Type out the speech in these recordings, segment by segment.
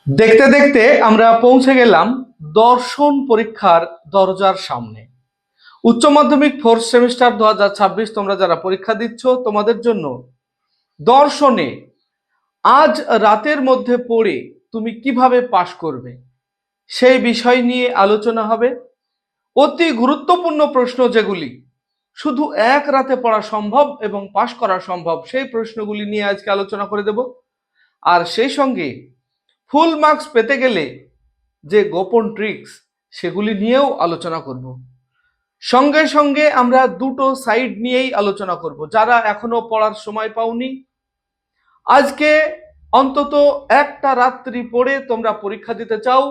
দেখতে দেখতে আমরা পৌঁছে গেলাম দর্শন পরীক্ষার দরজার সামনে। উচ্চ মাধ্যমিক ফোর্থ সেমিস্টার 2026 তোমরা যারা পরীক্ষা দিচ্ছ, তোমাদের জন্য দর্শনে আজ রাতের মধ্যে পড়ে তুমি কিভাবে পাশ করবে সেই বিষয় নিয়ে আলোচনা হবে। অতি গুরুত্বপূর্ণ প্রশ্ন যেগুলি শুধু এক রাতে পড়া সম্ভব এবং পাশ করা সম্ভব, সেই প্রশ্নগুলি নিয়ে আজকে আলোচনা করে দেব। আর সেই সঙ্গে ফুল মার্কস পেতে গেলে যে গোপন ট্রিক্স সেগুলি নিয়েও আলোচনা করব। সঙ্গে সঙ্গে আমরা দুটো সাইড নিয়েই আলোচনা করব। যারা এখনো পড়ার সময় পাওনি, আজকে অন্তত একটা রাত্রি পড়ে তোমরা পরীক্ষা দিতে চাও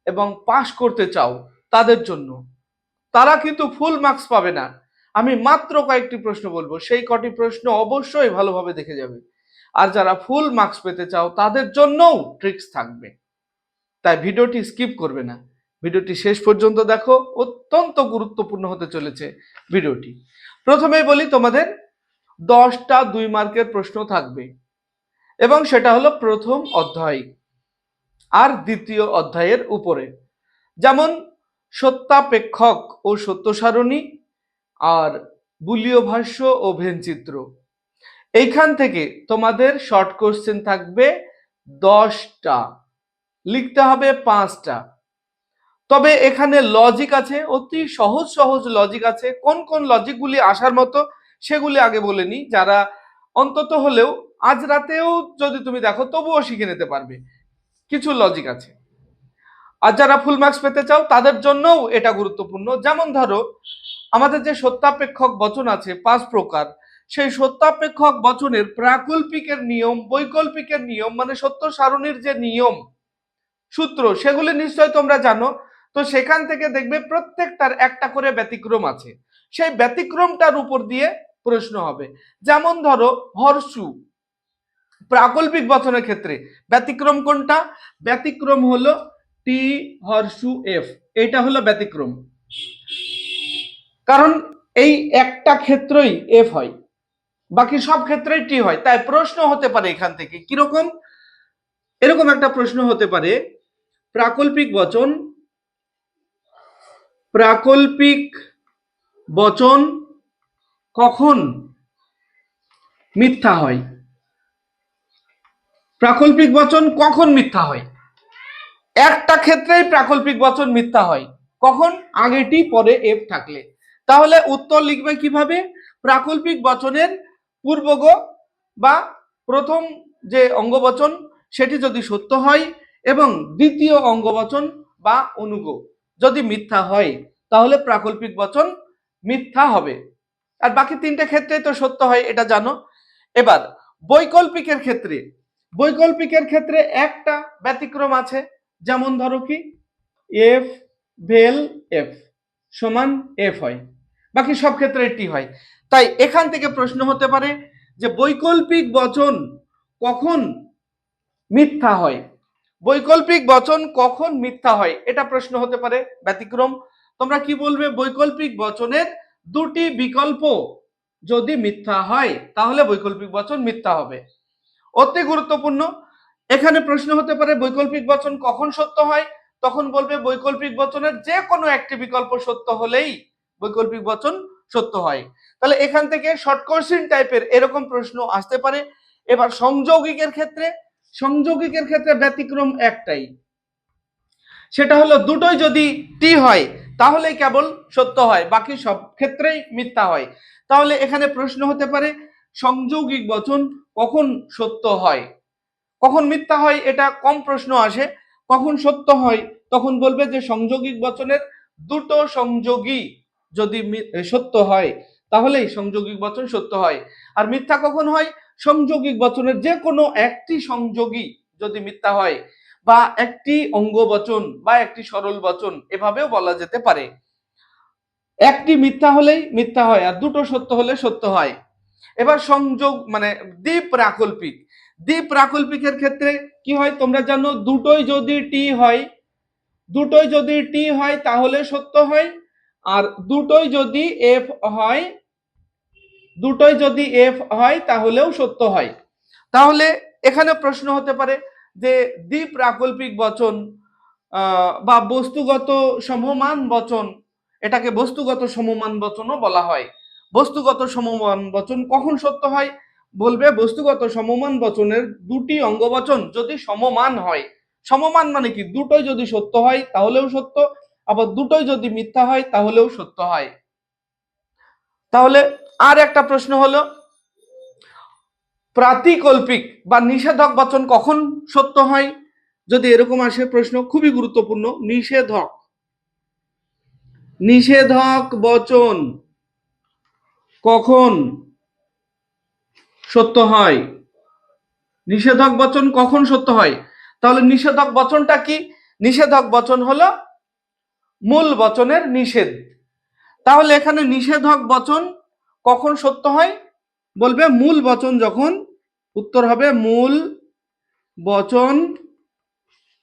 এবং পাশ করতে চাও, তাদের জন্য তারা কিন্তু ফুল মার্কস পাবে না। আমি মাত্র কয়েকটি প্রশ্ন বলবো, সেই কটি প্রশ্ন অবশ্যই ভালোভাবে দেখে যাবে। আর যারা ফুল মার্কস পেতে চাও তাদের জন্যও ট্রিক্স থাকবে, তাই ভিডিওটি স্কিপ করবে না, ভিডিওটি শেষ পর্যন্ত দেখো, অত্যন্ত গুরুত্বপূর্ণ হতে চলেছে ভিডিওটি। প্রথমেই বলি, তোমাদের 10টা 2 মার্কের প্রশ্ন থাকবে এবং সেটা হলো প্রথম অধ্যায় আর দ্বিতীয় অধ্যায়ের উপরে, যেমন সত্যাপেক্ষক ও সত্য সারণী আর বুলীয় ভাষ্য ও ভেনচিত্র। এইখান থেকে তোমাদের শর্ট কোশ্চেন থাকবে 10টা, লিখতে হবে 5টা। তবে এখানে লজিক আছে, অতি সহজ সহজ লজিক আছে। কোন কোন লজিকগুলি আসার মতো সেগুলি আগে বলে নি, যারা অন্তত হলেও আজ রাতেও যদি তুমি দেখো তবুও শিখে নিতে পারবে। কিছু লজিক আছে। আর যারা ফুল মার্কস পেতে চাও তাদের জন্যও এটা গুরুত্বপূর্ণ। যেমন ধরো, আমাদের যে সত্যাপেক্ষক বচন আছে 5 প্রকার, সেই সত্যাপেক্ষক বচনের প্রাকল্পিকের নিয়ম, বৈকল্পিকের নিয়ম, মানে সত্য সারণীর যে নিয়ম সূত্র, সেগুলি নিশ্চয় তোমরা জানো। তো সেখান থেকে দেখবে প্রত্যেকটার একটা করে ব্যতিক্রম আছে, সেই ব্যতিক্রমটার উপর দিয়ে প্রশ্ন হবে। যেমন ধরো হর্ষু, প্রাকল্পিক বচনের ক্ষেত্রে ব্যতিক্রম কোনটা? ব্যতিক্রম হলো টি হর্ষু এফ, এটা হলো ব্যতিক্রম। কারণ এই একটা ক্ষেত্রেই এফ হয়, বাকি সব ক্ষেত্রেই টি হয়। তাই প্রশ্ন হতে পারে এখান থেকে কিরকম, এরকম একটা প্রশ্ন হতে পারে, প্রাকল্পিক বচন, প্রাকল্পিক বচন কখন মিথ্যা হয়? প্রাকল্পিক বচন কখন মিথ্যা হয়? একটা ক্ষেত্রেই প্রাকল্পিক বচন মিথ্যা হয়, কখন? আগে টি পরে এফ থাকলে। তাহলে উত্তর লিখবে কিভাবে? প্রাকল্পিক বচনের পূর্বগ বা প্রথম যে অঙ্গবচন সেটি যদি সত্য হয় এবং দ্বিতীয় অঙ্গবচন বা অনুগ যদি মিথ্যা হয়, তাহলে প্রাকল্পিক বচন মিথ্যা হবে। আর বাকি তিনটে ক্ষেত্রে তো সত্য হয়, এটা জানো। এবার বৈকল্পিকের ক্ষেত্রে, বৈকল্পিকের ক্ষেত্রে একটা ব্যতিক্রম আছে। যেমন ধরো কি, এফ ভেল এফ সমান এফ হয়, বাকি সব ক্ষেত্রে টি হয়। তাই এখান থেকে প্রশ্ন হতে পারে যে বৈকল্পিক বচন কখন মিথ্যা হয়, বৈকল্পিক বচন কখন মিথ্যা হয়, এটা প্রশ্ন হতে পারে। ব্যতিক্রম তোমরা কি বলবে? বৈকল্পিক বচনের দুটি বিকল্প যদি মিথ্যা হয় তাহলে বৈকল্পিক বচন মিথ্যা হবে। অতি গুরুত্বপূর্ণ। এখানে প্রশ্ন হতে পারে বৈকল্পিক বচন কখন সত্য হয়, তখন বলবে বৈকল্পিক বচনের যে কোনো একটি বিকল্প সত্য হলেই বৈকল্পিক বচন সত্য হয়। তাহলে এখান থেকে শর্ট কোশ্চেন টাইপের এরকম প্রশ্ন আসতে পারে। এবার সংযৌগিকের ক্ষেত্রে, সংযৌগিকের ক্ষেত্রে ব্যতিক্রম একটাই, সেটা হলো দুটোই যদি টি হয় তাহলেই কেবল সত্য হয়, বাকি সব ক্ষেত্রেই মিথ্যা হয়। তাহলে এখানে প্রশ্ন হতে পারে সংযৌগিক বচন কখন সত্য হয়, কখন মিথ্যা হয়, এটা কম প্রশ্ন আসে। কখন সত্য হয় তখন বলবে যে সংযোগিক বচনের দুটো সংযোগী যদি সত্য হয় তাহলেই সংযোগিক বচন সত্য হয়। আর মিথ্যা কখন হয়? সংযোগিক বচনের যে কোনো একটি সংযোগী যদি মিথ্যা হয়, বা একটি অঙ্গবচন বা একটি সরল বচন, এভাবেও বলা যেতে পারে। একটি মিথ্যা হলেই মিথ্যা হয় আর দুটো সত্য হলে সত্য হয়। এবার সংযোগ মানে দ্বিপ্রাকল্পিক, দ্বিপ্রাকল্পিকের ক্ষেত্রে কি হয় তোমরা জানো, দুটোই যদি টি হয়, দুটোই যদি টি হয় তাহলে সত্য হয়, আর দুটোই যদি এফ হয়, দুটোই যদি এফ হয় তাহলেও সত্য হয়। তাহলে এখানে প্রশ্ন হতে পারে যে দ্বিপ্রাকল্পিক বচন বা বস্তুগত সমমান বচন, এটাকে বস্তুগত সমমান বচনও বলা হয়। বস্তুগত সমমান বচন কখন সত্য হয়? বলবে বস্তুগত সমমান বচনের দুটি অঙ্গবচন যদি সমমান হয়। সমমান মানে কি? দুটোই যদি সত্য হয় তাহলেও সত্য, আবার দুটোই যদি মিথ্যা হয় তাহলেও সত্য হয়। তাহলে আর একটা প্রশ্ন হলো, প্রাতিকল্পিক বা নিষেধক বচন কখন সত্য হয়? যদি এরকম আসে প্রশ্ন, খুবই গুরুত্বপূর্ণ, নিষেধক বচন কখন সত্য হয়? নিষেধক বচন কখন সত্য হয়? তাহলে নিষেধক বচনটা কি? নিষেধক বচন হলো মূল বচনের নিষেধ। তাহলে এখানে নিষেধক বচন কখন সত্য হয়? বলবে মূল বচন যখন, উত্তর হবে মূল বচন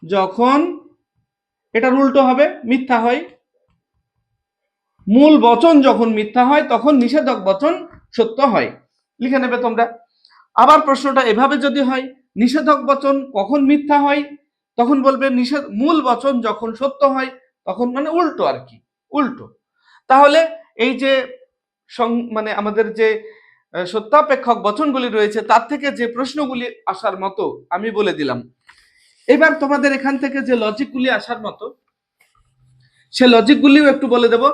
যখন, এটার উল্টো হবে মিথ্যা হয়। মূল বচন যখন মিথ্যা হয় তখন নিষেধক বচন সত্য হয়। লিখে নেবে তোমরা। আবার প্রশ্নটা এভাবে যদি হয়, নিষেধক বচন কখন মিথ্যা হয়? তখন বলবে মূল বচন যখন সত্য হয় তখন, মানে উল্টো আর কি, উল্টো। তাহলে এই যে মানে আমাদের যে সত্যাপেক্ষক বচনগুলি রয়েছে তার থেকে যে প্রশ্নগুলি আসার মতো আমি বলে দিলাম। এবার তোমাদের এখান থেকে যে লজিকগুলি আসার মতো সে লজিকগুলিও একটু বলে দেব।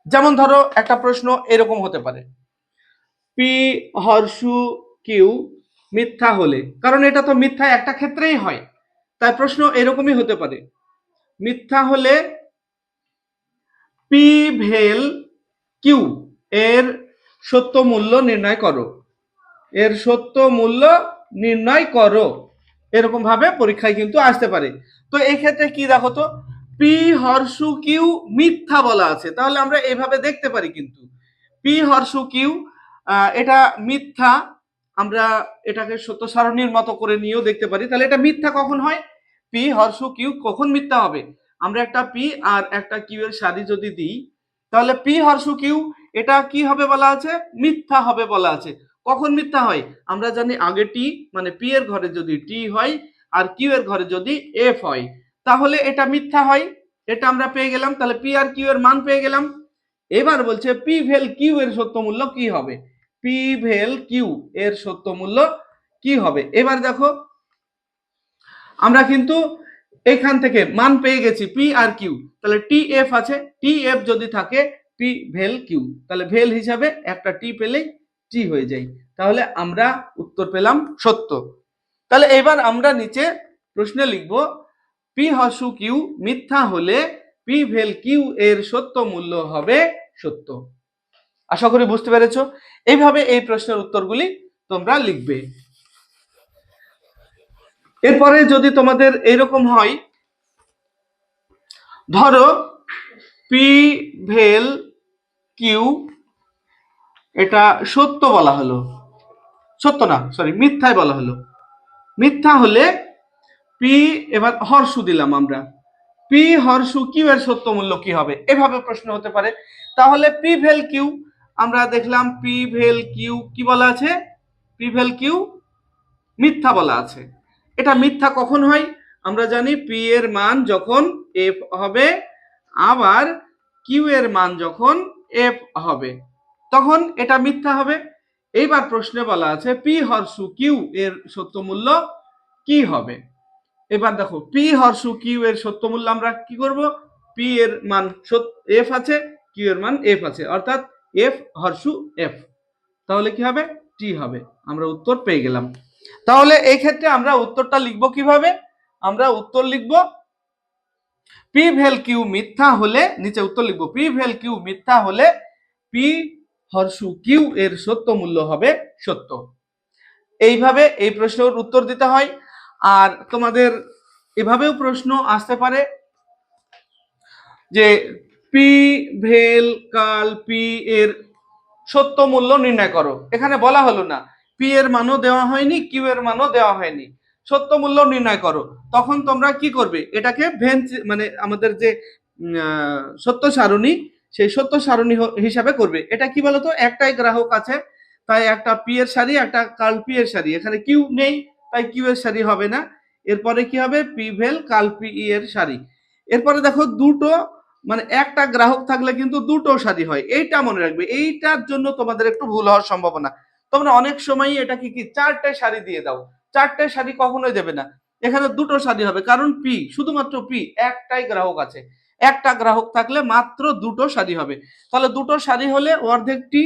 যেমন ধরো একটা প্রশ্ন এরকম হতে পারে, পি হর্ষু কিউ মিথ্যা হলে, কারণ এটা তো মিথ্যা একটা ক্ষেত্রেই হয়, তাই প্রশ্ন এরকমই হতে পারে, মিথ্যা হলে পি ভেল কিউ এর সত্য মূল্য নির্ণয় করো, এর সত্য মূল্য নির্ণয় করো, এরকম ভাবে পরীক্ষায় কিন্তু আসতে পারে। তো এই ক্ষেত্রে কি দেখো তো, পি হর্ষু কিউ মিথ্যা বলা আছে, তাহলে আমরা এভাবে দেখতে পারি কিন্তু পি হর্ষু কিউ এটা মিথ্যা, আমরা এটাকে সত্য সারণীর মতো করে নিয়েও দেখতে পারি। তাহলে এটা মিথ্যা কখন হয়? পি হর্ষু কিউ কখন মিথ্যা হবে? আমরা একটা পি আর একটা কিউ এর সারি যদি দিই, তাহলে পি হর্ষু কিউ এটা কি হবে বলা আছে? মিথ্যা হবে বলা আছে। কখন মিথ্যা হয়? আমরা জানি আগে টি, মানে পি এর ঘরে যদি টি হয় আর কিউ এর ঘরে যদি এফ হয় তাহলে এটা মিথ্যা হয়। এটা আমরা পেয়ে গেলাম, তাহলে পি আর কিউ এর মান পেয়ে গেলাম। এবার বলছে পি ভেল কিউ এর সত্য মূল্য কি হবে? পি ভেল কিউ এর সত্য মূল্য কি হবে? এবার দেখো আমরা কিন্তু এখান থেকে মান পেয়ে গেছি পি আর কিউ, তাহলে টি এফ আছে, টি এফ যদি থাকে পি ভেল কিউ, তাহলে ভেল হিসাবে একটা টি পেলেই টি হয়ে যায়, তাহলে আমরা উত্তর পেলাম সত্য। তাহলে এবার আমরা নিচে প্রশ্নে লিখব, পি হর্ষু কিউ মিথ্যা হলে পি ভেল কিউ এর সত্য মূল্য হবে সত্য। আশা করি বুঝতে পেরেছো। এইভাবে এই প্রশ্নের উত্তরগুলি তোমরা লিখবে। এরপরে যদি তোমাদের এইরকম হয়, ধরো পি ভেল কিউ এটা সত্য বলা হলো, সত্য না সরি মিথ্যায় বলা হলো, মিথ্যা হলে পি, এবার হর্ষু দিলাম আমরা, পি হর্ষু কিউ এর সত্য মূল্য কি হবে? এভাবে প্রশ্ন হতে পারে। তাহলে পি ভেল কিউ আমরা দেখলাম পি ভেল কিউ কি বলা আছে? পি ভেল কিউ মিথ্যা বলা আছে। এটা মিথ্যা কখন হয়? আমরা জানি পি এর মান যখন এফ হবে আবার কিউ এর মান যখন এফ হবে তখন এটা মিথ্যা হবে। এইবার প্রশ্নে বলা আছে পি হর্ষু কিউ এর সত্য মূল্য কি হবে? এবার দেখো পি হর্ষু কিউ এর সত্য মূল্য আমরা কি করব? পি এর মান এফ আছে, কিউ এর মান এফ আছে, অর্থাৎ এফ হর্ষু এফ, তাহলে কি হবে? টি হবে। আমরা উত্তর পেয়ে গেলাম। তাহলে এই ক্ষেত্রে আমরা উত্তরটা লিখব কিভাবে? আমরা উত্তর লিখব পি ভেল কিউ মিথ্যা হলে, নিচে উত্তর লিখব পি ভেল কিউ মিথ্যা হলে পি হর্ষু কিউ এর সত্য মূল্য হবে সত্য। এইভাবে এই প্রশ্নের উত্তর দিতে হয়। আর তোমাদের এভাবেও প্রশ্ন আসতে পারে যে পি ভেল কাল পি এর সত্য মূল্য নির্ণয় করো, এখানে বলা হলো না, পি এর মানও দেওয়া হয়নি কিউ এর মানও দেওয়া হয়নি, সত্য মূল্য নির্ণয় করো, তখন তোমরা কি করবে? এটাকে ভেন্স মানে আমাদের যে সত্য সারণী, সেই সত্য সারণী হিসাবে করবে। এটা কি বলতো, একটাই গ্রাহক আছে, তাই একটা পি এর সারি একটা কার্ল পি এর সারি, এখানে কিউ নেই, তাই কিউ এর সারি হবে না। এরপরে কি হবে, পি ভেল কাল পি এর সারি। এরপরে দেখো দুটো, মানে একটা গ্রাহক থাকলে কিন্তু দুটো সারি হয়, এইটা মনে রাখবে। এইটার জন্য তোমাদের একটু ভুল হওয়ার সম্ভাবনা। তোমরা অনেক সময় এটাকে কি চারটে সারি দিয়ে দাও, চারটে সারি কখনোই দেবে না। এখানে দুটো সারি হবে, কারণ পি, শুধুমাত্র পি, একটাই গ্রাহক আছে। একটা গ্রাহক থাকলে মাত্র দুটো সারি হবে। তাহলে দুটো সারি হলে অর্ধেক টি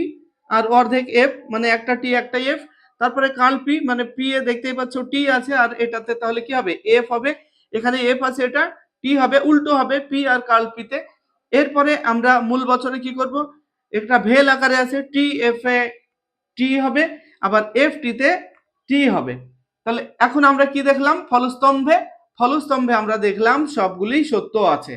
আর অর্ধেক এফ, মানে একটা টি একটা এফ। তারপরে কাল পি, মানে পি এ দেখতেই পাচ্ছ টি আছে, আর এটাতে তাহলে কি হবে, এফ হবে। এখানে এফ আছে, এটা টি হবে, উল্টো হবে পি আর কাল পিতে। এরপরে আমরা মূল বছরে কি করব, একটা ভেল আকারে আছে, টি এফ এ টি হবে, আবার এফ টিতে টি হবে। তাহলে এখন আমরা কি দেখলাম, ফলস্তম্ভে, ফলস্তম্ভে আমরা দেখলাম সবগুলি সত্য আছে।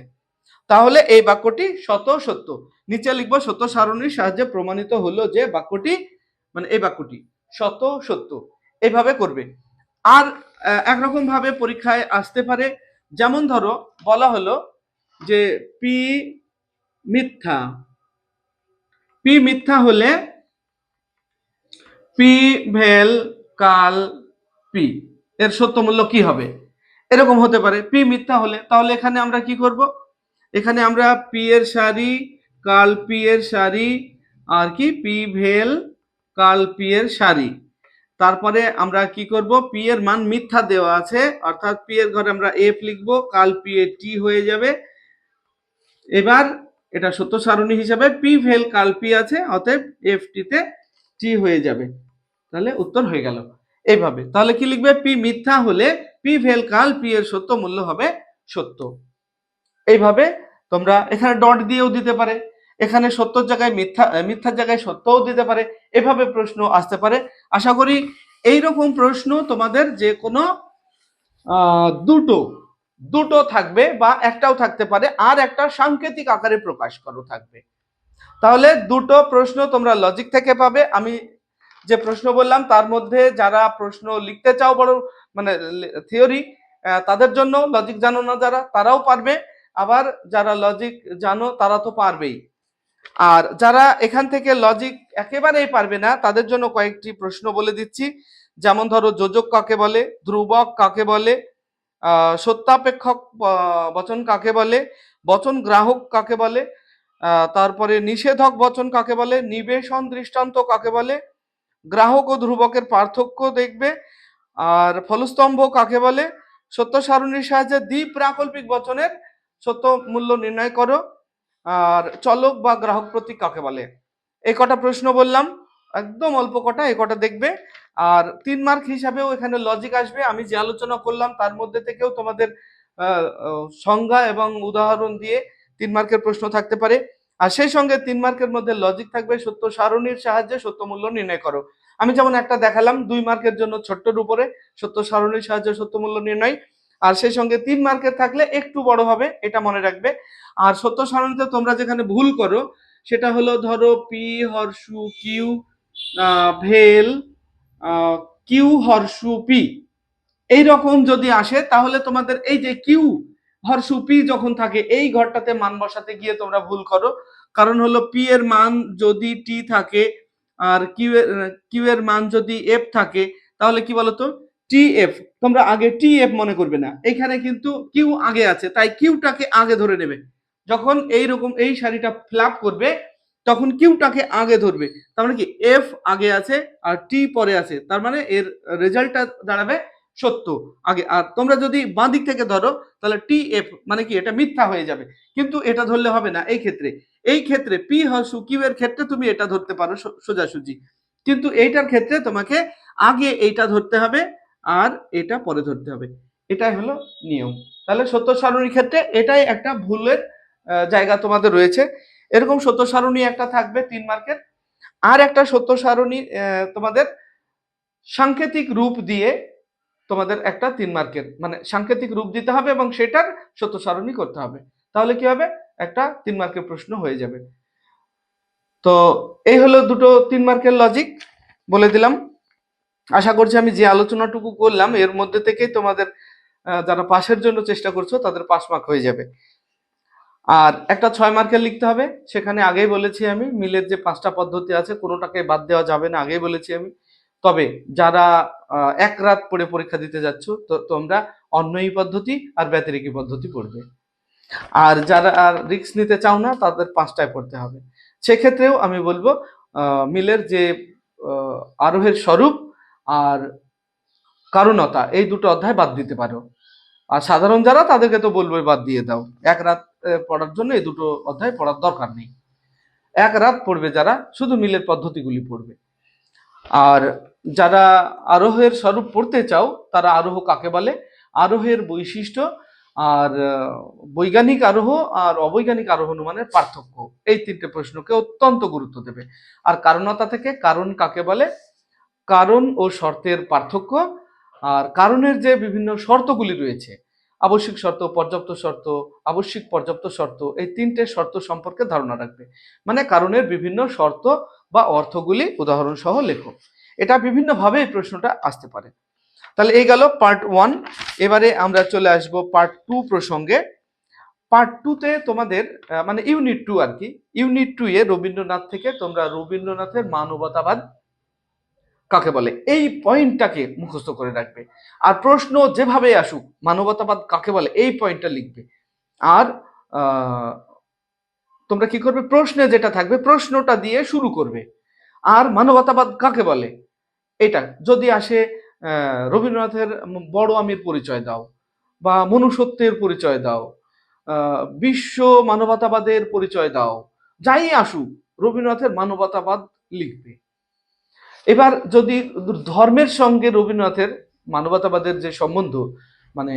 তাহলে এই বাক্যটি শত সত্য। নিচে লিখবো সত্য সারণীর সাহায্যে প্রমাণিত হলো যে বাক্যটি, মানে এই বাক্যটি শত সত্য। এইভাবে করবে। আর একরকম ভাবে পরীক্ষায় আসতে পারে, যেমন ধরো বলা হলো যে পি মিথ্যা, পি মিথ্যা হলে পি ভেল কাল পি এর সত্য মূল্য কি হবে, এরকম হতে পারে। পি মিথ্যা হলে তাহলে এখানে আমরা কি করব, এখানে আমরা পি এর সারি কাল পি এর সারি আর কি পি ভেল কাল পি এর সারি, তারপরে আমরা কি করব, পি এর মান মিথ্যা দেওয়া আছে, অর্থাৎ পি এর ঘরে আমরা এফ লিখবো, কাল পি এ টি হয়ে যাবে। এবার এটা সত্য সারণী হিসাবে পি ভেল কাল পি আছে, অতএব এফ টিতে টি হয়ে যাবে। তাহলে উত্তর হয়ে গেল এইভাবে। তাহলে কি লিখবে, পি মিথ্যা হলে পি ভেল কাল পি এর সত্য মূল্য হবে সত্য। এইভাবে তোমরা এখানে ডট দিয়েও দিতে পারে, এখানে সত্যর জায়গায় মিথ্যা, মিথ্যার জায়গায় সত্যও দিতে পারে। এভাবে প্রশ্ন আসতে পারে। আশা করি এইরকম প্রশ্ন তোমাদের যে কোনো দুটো দুটো থাকবে, বা একটাও থাকতে পারে, আর একটা সাংকেতিক আকারে প্রকাশ করো থাকবে। তাহলে দুটো প্রশ্ন তোমরা লজিক থেকে পাবে। আমি যে প্রশ্ন বললাম তার মধ্যে যারা প্রশ্ন লিখতে চাও বড়, মানে থিওরি, তাদের জন্য, লজিক জানো না যারা, তারাও পারবে। আবার যারা লজিক জানো তারা তো পারবেই। আর যারা এখান থেকে লজিক একেবারেই পারবে না তাদের জন্য কয়েকটি প্রশ্ন বলে দিচ্ছি। যেমন ধরো যোজক কাকে বলে, ধ্রুবক কাকে বলে, সত্যাপেক্ষক বচন কাকে বলে, বচন গ্রাহক কাকে বলে, তারপরে নিষেধক বচন কাকে বলে, নিবেশন দৃষ্টান্ত কাকে বলে, গ্রাহক ও ধ্রুবকের পার্থক্য দেখবে, আর ফলস্তম্ভ কাকে বলে, সত্য সারণীর সাহায্যে দ্বিপ্রাকল্পিক বচনের সত্য মূল্য নির্ণয় করো, আর চলক বা গ্রাহক প্রতীক কাকে বলে। এই কটা প্রশ্ন বললাম, একদম অল্প কটা, এই কটা দেখবে। আর 3 মার্ক হিসাবেও এখানে লজিক আসবে। আমি যে আলোচনা করলাম তার মধ্যে থেকেও তোমাদের সংজ্ঞা এবং উদাহরণ দিয়ে 3 মার্কের প্রশ্ন থাকতে পারে। আর সেই সঙ্গে 3 মার্কের মধ্যে লজিক থাকবে, সত্য সারণীর সাহায্যে সত্য মূল্য নির্ণয় করো। আমি যেমন একটা দেখালাম 2 মার্কের জন্য ছোট্টর উপরে সত্য সারণীর সাহায্যে সত্য মূল্য নির্ণয়, আর সেই সঙ্গে 3 মার্কের থাকলে একটু বড় হবে, এটা মনে রাখবে। আর সত্য সারণীতে তোমরা যেখানে ভুল করো সেটা হলো, ধরো পি হর্ষু কিউ ভেল কিউ হর্ষু পি, এইরকম যদি আসে তাহলে তোমাদের এই যে কিউ হর্ষু পি যখন থাকে এই ঘরটাতে মান বসাতে গিয়ে তোমরা ভুল করো। কারণ হলো পি এর মান যদি টি থাকে আর কিউ এর মান যদি এফ থাকে, তাহলে কি বলতো, টি এফ, তোমরা আগে টি এফ মনে করবে না, এখানে কিন্তু কিউ আগে আছে, তাই কিউটাকে আগে ধরে নেবে। যখন এইরকম এই সারিটা ফ্ল্যাপ করবে তখন কিউটাকে আগে ধরবে, তার মানে কি এফ আগে আছে আর টি পরে আছে, তার মানে এর রেজাল্টটা দাঁড়াবে সত্য আগে। আর তোমরা যদি বাঁ দিক থেকে ধরো তাহলে টি এফ মানে কি, এটা মিথ্যা হয়ে যাবে। কিন্তু এটা ধরলে হবে না এই ক্ষেত্রে। এই ক্ষেত্রে পি হর্ষু কিউ এর ক্ষেত্রে তুমি এটা ধরতে পারো সোজাসুজি, কিন্তু এইটার ক্ষেত্রে তোমাকে আগে এইটা ধরতে হবে আর এটা পরে ধরতে হবে। এটাই হলো নিয়ম। তাহলে সত্য সারণীর ক্ষেত্রে এটাই একটা ভুলের জায়গা তোমাদের রয়েছে। এরকম সত্য সারণী একটা থাকবে 3 মার্কের। আর একটা সত্য সারণী তোমাদের সাংকেতিক রূপ দিয়ে তোমাদের একটা 3 মার্কের, মানে সাংকেতিক রূপ দিতে হবে এবং সেটার সত্য সারণী করতে হবে। তাহলে কি হবে, একটা 3 মার্কের প্রশ্ন হয়ে যাবে। তো এই হলো দুটো 3 মার্কের লজিক বলে দিলাম। আশা করছি আমি যে আলোচনাটুকু করলাম এর মধ্যে থেকেই তোমাদের যারা পাশের জন্য চেষ্টা করছো তাদের 5 মার্ক হয়ে যাবে। আর একটা 6 মার্কের লিখতে হবে, সেখানে আগেই বলেছি আমি মিলের যে 5টা পদ্ধতি আছে কোনোটাকে বাদ দেওয়া যাবে না, আগেই বলেছি আমি। তবে যারা এক রাত পড়ে পরীক্ষা দিতে যাচ্ছ, তো তোমরা অন্যই পদ্ধতি আর ব্যতিরেকি পদ্ধতি পড়বে। আর যারা আর রিস্ক নিতে চাও না তাদের 5টায় পড়তে হবে। সেক্ষেত্রেও আমি বলবো মিলের যে আরোহের স্বরূপ আর কারণতা এই দুটো অধ্যায় বাদ দিতে পারো। আর সাধারণ যারা তাদেরকে তো বলবোই বাদ দিয়ে দাও, এক রাত পড়ার জন্য এই দুটো অধ্যায় পড়ার দরকার নেই। এক রাত পড়বে যারা, শুধু মিলের পদ্ধতিগুলি পড়বে। আর যারা আরোহের স্বরূপ পড়তে চাও তারা আরোহ কাকে বলে, আরোহের বৈশিষ্ট্য, আর বৈজ্ঞানিক আরোহ আর অবৈজ্ঞানিক আরোহ অনুমানের পার্থক্য, এই 3টে প্রশ্নকে অত্যন্ত গুরুত্ব দেবে। আর কারণতা থেকে কারণ কাকে বলে, কারণ ও শর্তের পার্থক্য, আর কারণের যে বিভিন্ন শর্তগুলি রয়েছে, আবশ্যিক শর্ত, পর্যাপ্ত শর্ত, আবশ্যিক পর্যাপ্ত শর্ত, এই 3টে শর্ত সম্পর্কে ধারণা রাখবে। মানে কারণের বিভিন্ন শর্ত বা অর্থগুলি উদাহরণ সহ লেখো। এটা বিভিন্নভাবে এই প্রশ্নটা আসতে পারে। তাহলে এই গেল পার্ট 1। এবারে আমরা চলে আসব পার্ট 2 প্রসঙ্গে। পার্ট 2তে তোমাদের মানে ইউনিট 2 আর কি, ইউনিট 2 এ রবীন্দ্রনাথ থেকে তোমরা রবীন্দ্রনাথের মানবতাবাদ কাকে বলে এই পয়েন্টটাকে মুখস্থ করে রাখবে। আর প্রশ্ন যেভাবে আসুক মানবতাবাদ কাকে বলে এই পয়েন্টটা লিখবে। আর তোমরা কি করবে, প্রশ্নে যেটা থাকবে প্রশ্নটা দিয়ে শুরু করবে। আর মানবতাবাদ কাকে বলে এটা যদি আসে, রবীন্দ্রনাথের বড় আমির পরিচয় দাও, বা মনুষ্যত্বের পরিচয় দাও, বিশ্ব মানবতাবাদের পরিচয় দাও, যাই আসুক রবীন্দ্রনাথের মানবতাবাদ লিখবে। এবার যদি ধর্মের সঙ্গে রবীন্দ্রনাথের মানবতাবাদের যে সম্বন্ধ, মানে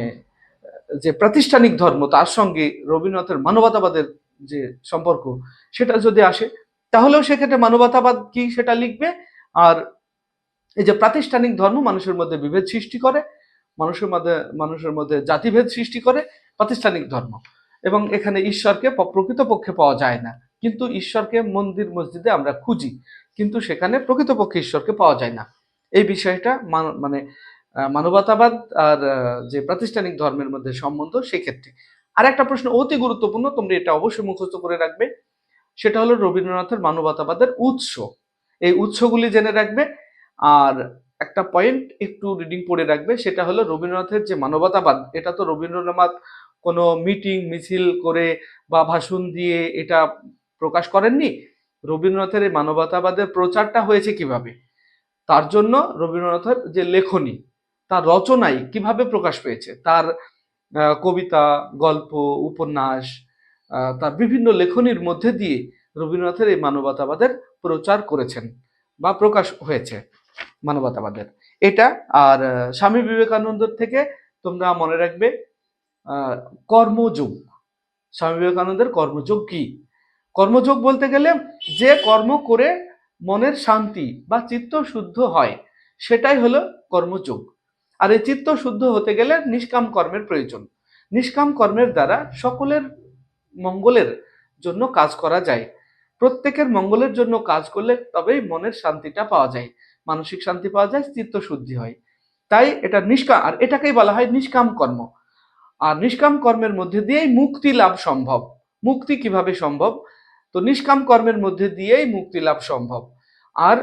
যে প্রাতিষ্ঠানিক ধর্ম তার সঙ্গে রবীন্দ্রনাথের মানবতাবাদের যে সম্পর্ক সেটা যদি আসে, তাহলেও সেক্ষেত্রে মানবতাবাদ কি সেটা লিখবে। আর এই যে প্রাতিষ্ঠানিক ধর্ম মানুষের মধ্যে বিভেদ সৃষ্টি করে, মানুষের মধ্যে জাতিভেদ সৃষ্টি করে প্রাতিষ্ঠানিক ধর্ম, এবং এখানে ঈশ্বরকে প্রকৃতপক্ষে পাওয়া যায় না, কিন্তু ঈশ্বরকে মন্দির মসজিদে আমরা খুঁজি, কিন্তু সেখানে প্রকৃতপক্ষে ঈশ্বরকে পাওয়া যায় না। এই বিষয়টা মানে মানবতাবাদ আর যে প্রাতিষ্ঠানিক ধর্মের মধ্যে সম্বন্ধ, সেক্ষেত্রে আর একটা প্রশ্ন অতি গুরুত্বপূর্ণ, তোমরা এটা অবশ্যই মুখস্থ করে রাখবে, সেটা হলো রবীন্দ্রনাথের মানবতাবাদের উৎস। এই উৎসগুলি জেনে রাখবে। আর একটা পয়েন্ট একটু রিডিং পড়ে রাখবে, সেটা হলো রবীন্দ্রনাথের যে মানবতাবাদ, এটা তো রবীন্দ্রনাথ কোনো মিটিং মিছিল করে বা ভাষণ দিয়ে এটা প্রকাশ করেননি। রবীন্দ্রনাথের এই মানবতাবাদের প্রচারটা হয়েছে কিভাবে, তার জন্য রবীন্দ্রনাথের যে লেখনী, তার রচনায় কিভাবে প্রকাশ পেয়েছে, তার কবিতা, গল্প, উপন্যাস, তার বিভিন্ন লেখনীর মধ্যে দিয়ে রবীন্দ্রনাথের এই মানবতাবাদের প্রচার করেছেন বা প্রকাশ হয়েছে মানবতাবাদের এটা। আর স্বামী বিবেকানন্দের থেকে তোমরা মনে রাখবে কর্মযোগ। স্বামী বিবেকানন্দের কর্মযোগ কি, কর্মযোগ বলতে গেলে যে কর্ম করে মনের শান্তি বা চিত্ত শুদ্ধ হয় সেটাই হলো কর্মযোগ। আর এই চিত্ত শুদ্ধ হতে গেলে নিষ্কাম কর্মের প্রয়োজন। নিষ্কাম কর্মের দ্বারা সকলের মঙ্গলের জন্য কাজ করা যায়, প্রত্যেকের মঙ্গলের জন্য কাজ করলে তবেই মনের শান্তিটা পাওয়া যায়, মানসিক শান্তি পাওয়া যায়, চিত্ত শুদ্ধি হয়। তাই এটা নিষ্কাম, আর এটাকেই বলা হয় নিষ্কাম কর্ম। আর নিষ্কাম কর্মের মধ্যে দিয়েই মুক্তি লাভ সম্ভব। মুক্তি কিভাবে সম্ভব, তো নিষ্কাম কর্মের মধ্যে দিয়েই মুক্তি লাভ সম্ভব। আর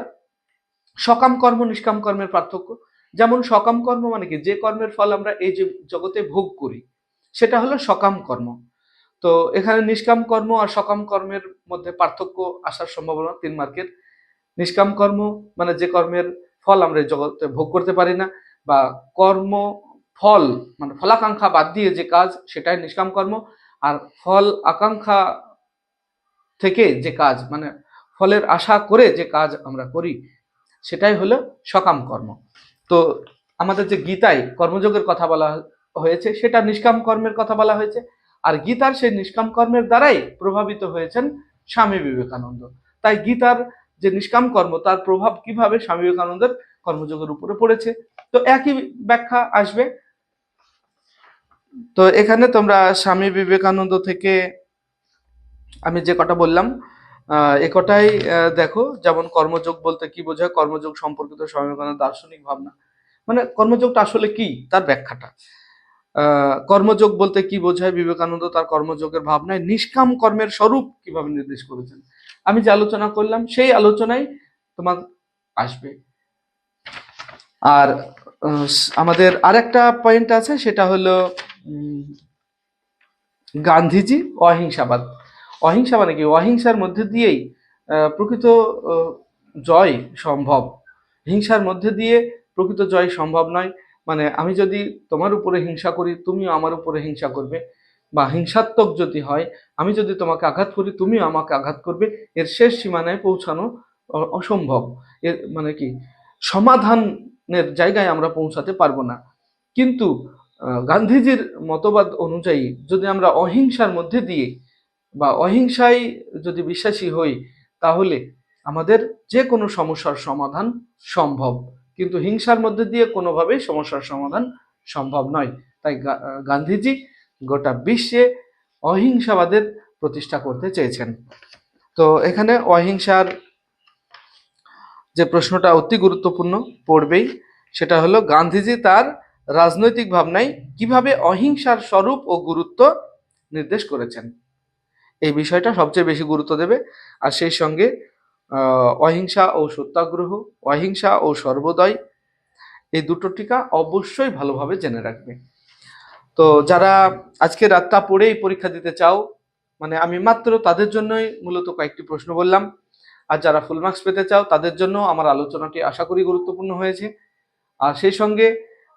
সকাম কর্ম নিষ্কাম কর্মের পার্থক্য, যেমন সকাম কর্ম মানে কি, যে কর্মের ফল আমরা এই যে জগতে ভোগ করি সেটা হলো সকাম কর্ম। তো এখানে নিষ্কাম কর্ম আর সকাম কর্মের মধ্যে পার্থক্য আসার সম্ভাবনা 3 মার্কের। নিষ্কাম কর্ম মানে যে কর্মের ফল আমরা এই জগতে ভোগ করতে পারি না, বা কর্ম ফল মানে ফলাকাঙ্ক্ষা বাদ দিয়ে যে কাজ সেটাই নিষ্কাম কর্ম। আর ফল আকাঙ্ক্ষা থেকে যে কাজ মানে ফলের আশা করে যে কাজ আমরা করি সেটাই হলো সকাম কর্ম। তো আমাদের যে গীতায় কর্মযোগের কথা বলা হয়েছে সেটা নিষ্কাম কর্মের কথা বলা হয়েছে। আর গীতার সেই নিষ্কাম কর্মের দ্বারাই প্রভাবিত হয়েছেন স্বামী বিবেকানন্দ। তাই গীতার যে নিষ্কাম কর্ম তার প্রভাব কিভাবে স্বামী বিবেকানন্দের কর্মযোগের উপরে পড়েছে, তো একই ব্যাখ্যা আসবে। তো এখানে তোমরা স্বামী বিবেকানন্দ থেকে আমি যে কটা বললাম এ কটাই দেখো। যেমন কর্মযোগ বলতে কি বোঝায়, কর্মযোগ সম্পর্কিত স্বামী বিবেকানন্দ দার্শনিক ভাবনা, মানে কর্মযোগটা আসলে কি তার ব্যাখ্যাটা। কর্মযোগ বলতে কি বোঝায়, বিবেকানন্দ তার কর্মযোগের ভাবনায় নিষ্কাম কর্মের স্বরূপ কিভাবে নির্দেশ করেছেন, আমি যে আলোচনা করলাম সেই আলোচনায় তোমার আসবে। আর আমাদের আরেকটা পয়েন্ট আছে, সেটা হলো গান্ধীজি অহিংসাবাদ। অহিংসা মানে কি? অহিংসার মধ্যে দিয়েই প্রকৃত জয় সম্ভব। হিংসার মধ্যে দিয়ে প্রকৃত জয় সম্ভব নয়। মানে আমি যদি তোমার উপরে হিংসা করি, তুমিও আমার উপরে হিংসা করবে, বা হিংসাত্মক যদি হয়, আমি যদি তোমাকে আঘাত করি, তুমিও আমাকে আঘাত করবে, এর শেষ সীমানায় পৌঁছানো অসম্ভব। এর মানে কি, সমাধানের জায়গায় আমরা পৌঁছাতে পারবো না। কিন্তু গান্ধীজির মতবাদ অনুযায়ী যদি আমরা অহিংসার মধ্যে দিয়ে বা অহিংসায় যদি বিশ্বাসী হই, তাহলে আমাদের যে কোনো সমস্যার সমাধান সম্ভব। কিন্তু হিংসার মধ্যে দিয়ে কোনোভাবেই সমস্যার সমাধান সম্ভব নয়। তাই গান্ধীজি গোটা বিশ্বে অহিংসাবাদের প্রতিষ্ঠা করতে চেয়েছেন। তো এখানে অহিংসার যে প্রশ্নটা অতি গুরুত্বপূর্ণ পড়বেই, সেটা হলো গান্ধীজি তার রাজনৈতিক ভাবনায় কিভাবে অহিংসার স্বরূপ ও গুরুত্ব নির্দেশ করেছেন। এই বিষয়টা সবচেয়ে বেশি গুরুত্ব দেবে। আর সেই সঙ্গে অহিংসা ও সত্যাগ্রহ, অহিংসা ও সর্বোদয়, এই দুটো টিকা অবশ্যই ভালোভাবে জেনে রাখবে। তো যারা আজকে রাতটা পড়েই পরীক্ষা দিতে চাও, মানে আমি মাত্র তাদের জন্যই মূলত কয়েকটি প্রশ্ন বললাম। আর যারা ফুল মার্কস পেতে চাও, তাদের জন্য আমার আলোচনাটি আশা করি গুরুত্বপূর্ণ হয়েছে। আর সেই সঙ্গে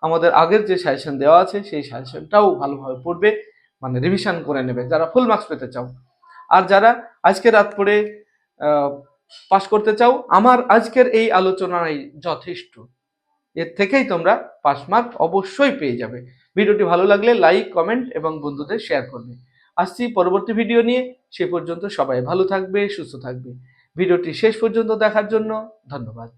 আমাদের আগের যে সাজেশন দেওয়া আছে, সেই সাজেশনটাও ভালোভাবে পড়বে, মানে রিভিশন করে নেবে যারা ফুল মার্কস পেতে চাও। আর যারা আজকে রাত পড়ে পাস করতে চাও, আমার আজকের এই আলোচনাই যথেষ্ট। এর থেকেই তোমরা পাস মার্ক অবশ্যই পেয়ে যাবে। ভিডিওটি ভালো লাগলে লাইক, কমেন্ট এবং বন্ধুদের শেয়ার করবে। আসছি পরবর্তী ভিডিও নিয়ে। সে পর্যন্ত সবাই ভালো থাকবে, সুস্থ থাকবে। ভিডিওটি শেষ পর্যন্ত দেখার জন্য ধন্যবাদ।